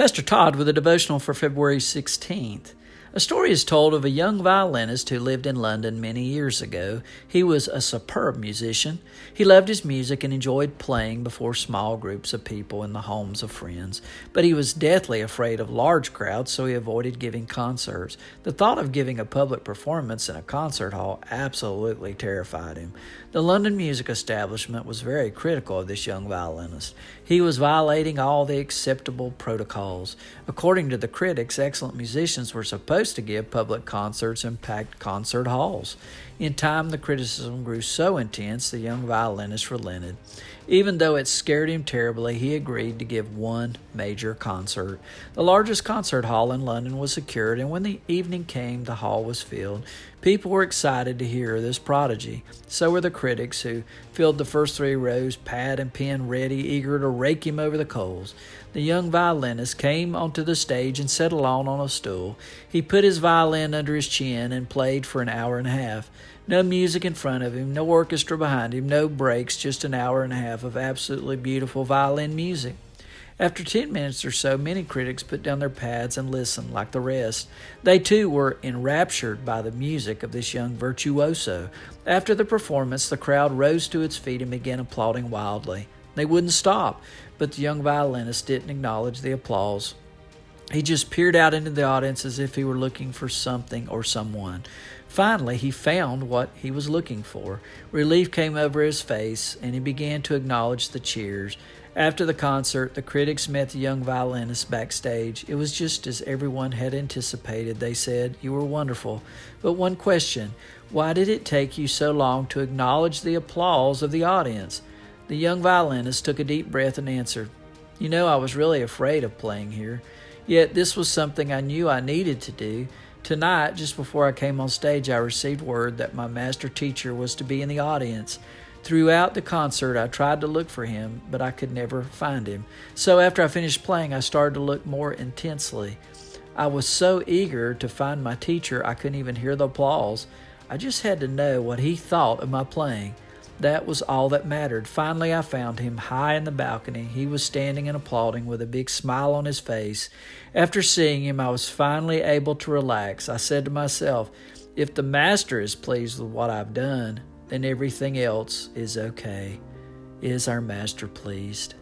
Pastor Todd with a devotional for February 16th. A story is told of a young violinist who lived in London many years ago. He was a superb musician. He loved his music and enjoyed playing before small groups of people in the homes of friends. But he was deathly afraid of large crowds, so he avoided giving concerts. The thought of giving a public performance in a concert hall absolutely terrified him. The London music establishment was very critical of this young violinist. He was violating all the acceptable protocols. According to the critics, excellent musicians were supposed to give public concerts in packed concert halls. In time, the criticism grew so intense, the young violinist relented. Even though it scared him terribly, he agreed to give one major concert. The largest concert hall in London was secured, and when the evening came, the hall was filled. People were excited to hear this prodigy. So were the critics, who filled the first three rows, pad and pen ready, eager to rake him over the coals. The young violinist came onto the stage and sat alone on a stool. He put his violin under his chin and played for an hour and a half. No music in front of him, no orchestra behind him, no breaks, just an hour and a half of absolutely beautiful violin music. After 10 minutes or so, many critics put down their pads and listened like the rest. They too were enraptured by the music of this young virtuoso. After the performance, the crowd rose to its feet and began applauding wildly. They wouldn't stop, but the young violinist didn't acknowledge the applause. He just peered out into the audience as if he were looking for something or someone. Finally, he found what he was looking for. Relief came over his face, and he began to acknowledge the cheers. After the concert, the critics met the young violinist backstage. It was just as everyone had anticipated. They said, "You were wonderful." But one question: why did it take you so long to acknowledge the applause of the audience? The young violinist took a deep breath and answered, I was really afraid of playing here. Yet this was something I knew I needed to do. Tonight, just before I came on stage, I received word that my master teacher was to be in the audience. Throughout the concert, I tried to look for him, but I could never find him. So after I finished playing, I started to look more intensely. I was so eager to find my teacher, I couldn't even hear the applause. I just had to know what he thought of my playing. That was all that mattered. Finally, I found him high in the balcony. He was standing and applauding with a big smile on his face. After seeing him, I was finally able to relax. I said to myself, if the master is pleased with what I've done, then everything else is okay. Is our master pleased?